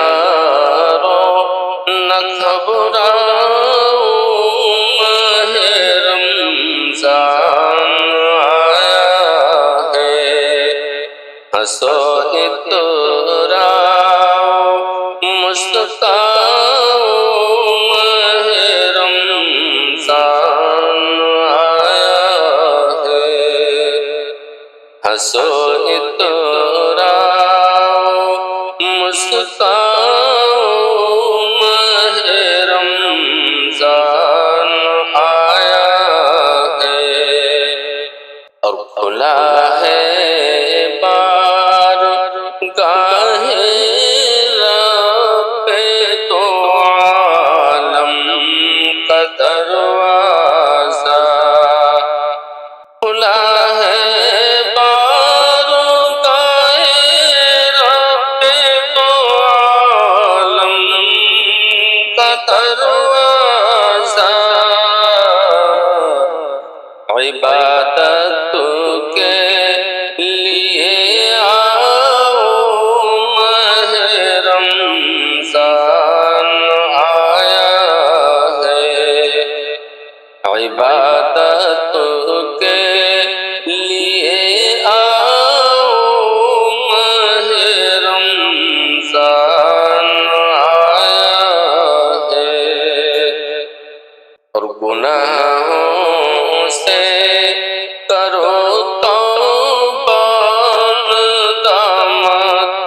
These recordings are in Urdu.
گنہگاروں نہ گھبراؤ، ماہ رمضان آیا ہے، ہنسو اتراؤ مسکاؤ، ماہ رمضان آیا ہے، ہنسو اتراؤ مسکاؤ، ماہ رمضان آیا ہے، اور کھلا ہے بار گاہ رب تو عالم کا دروازہ، کھلا ہے بار گاہ رب تو عالم کا دروازہ، عبادت کے لیے آؤ، ماہ رمضان آیا ہے، عبادت کے لیے آؤ، ماہ رمضان آیا ہے، اور گناہوں سے کرو توبہ، ندامت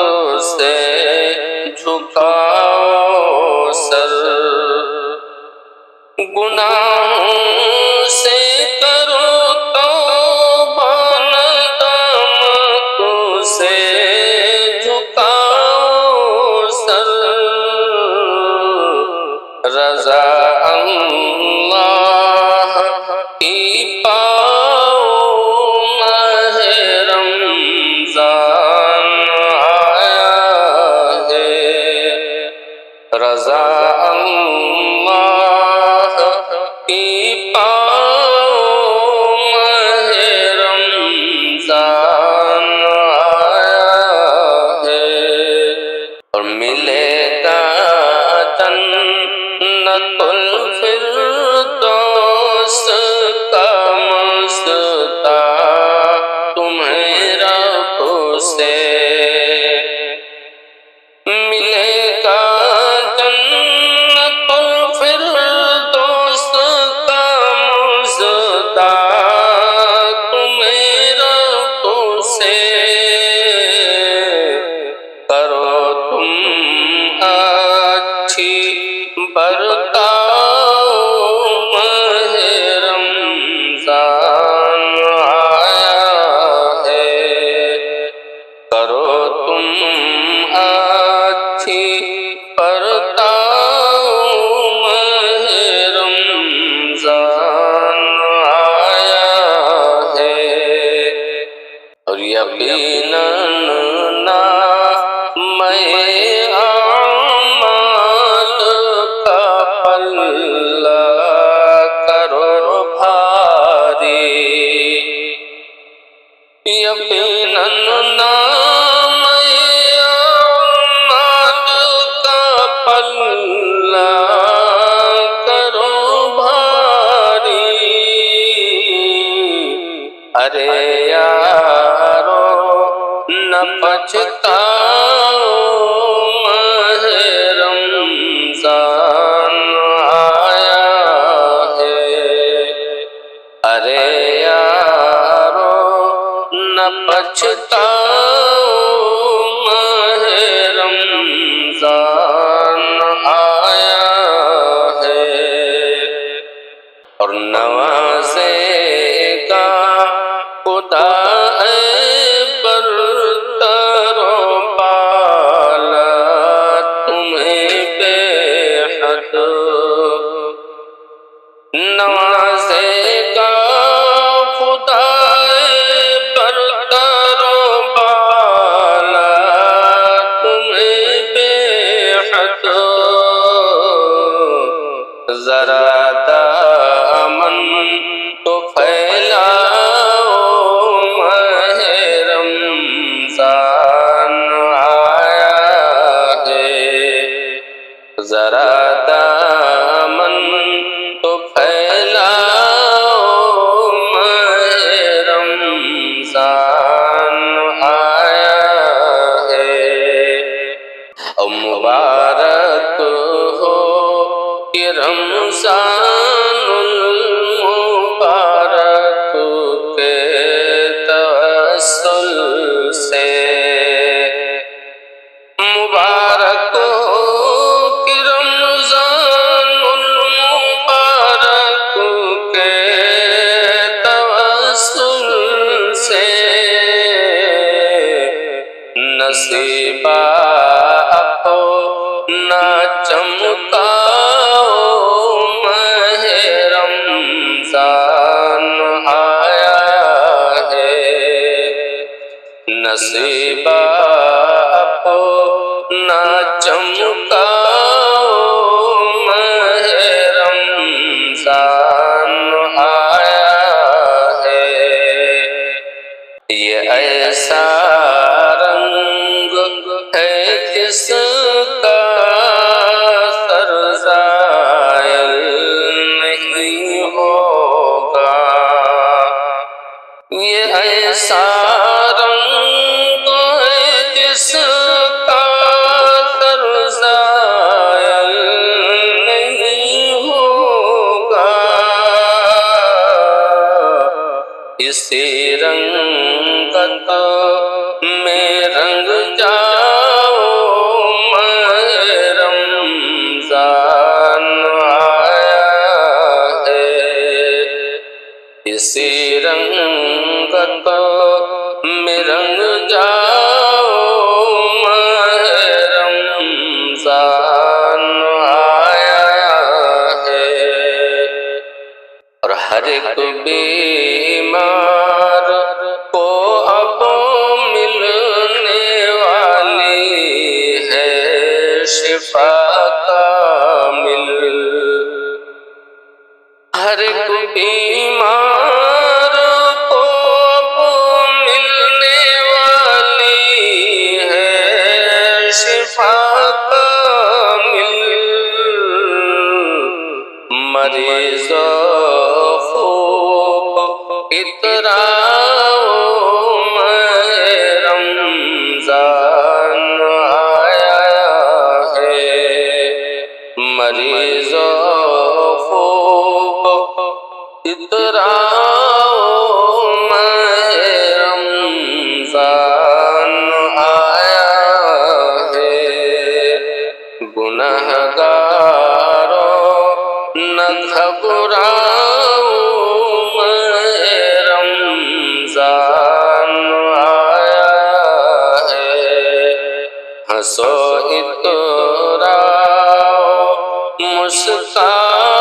سے جھکاؤ سر، گناہوں سے کرو توبہ، ندامت سے جھکاؤ سر، رضا اللہ کی پاؤ، ماہ رمضان آیا ہے، رضا اللہ کی پاؤ، ماہ رمضان آیا ہے، اور ملے گا جنت الفردوس کا مژدہ تمہیں رب سے، ملے گا جنت الفردوس کا مژدہ تمہیں رب سے، کرو تم اچھی برتاؤ، ماہ رمضان آیا ہے، کرو تم اچھی برتاؤ، ماہ رمضان آیا ہے، اور یقیناً میں اعمال کا پلہ کرو بھاری، یقیناً میں اعمال کا پلہ کرو بھاری، ارے یارو نہ پچھتاؤ، ماہ رمضان آیا ہے، ارے یارو نہ پچھتاؤ، ماہ رمضان آیا ہے، اور نوازے گا خدا برتر و بالا تمہیں بے حد، نوازے گا خدا برتر و بالا تمہیں بے حد، ذرا دامن تو پھیلاؤ ماہ رمضان آیا ہے، ذرا دامن تو پھیلاؤ ماہ رمضان آیا ہے۔ او مبارک ہو کہ رمضان المبارک کے توسل سے، مبارک ہو کہ رمضان المبارک کے توسل سے، نصیبہ اپنا چمکاؤ ماہ رمضان آیا ہے، نصیبہ اپنا چمکاؤ ماہ رمضان آیا ہے۔ یہ ایسا رنگ ہے جس کا سر زائل نہیں ہوگا، یہ ایسا رنگ ہے جس کا سر زائل نہیں ہوگا، اسی رنگت میں رنگ جاؤ ماہ رمضان آیا ہے، اسی رنگت میں رنگ جاؤ ماہ رمضان آیا ہے۔ اور ہر ایک بیمار کو اب ملنے والی ہے شفا کامل، ہر ایک بیمار کو اب ملنے والی ہے شفا کامل، مریض خوب اتراؤ ماہ رمضان آیا ہے، مریض خوب اتراؤ ماہ رمضان آیا ہے، گنہگاروں نہ گھبراؤ ماہ رمضان آیا ہے، ہنسو اتراؤ مسکراؤ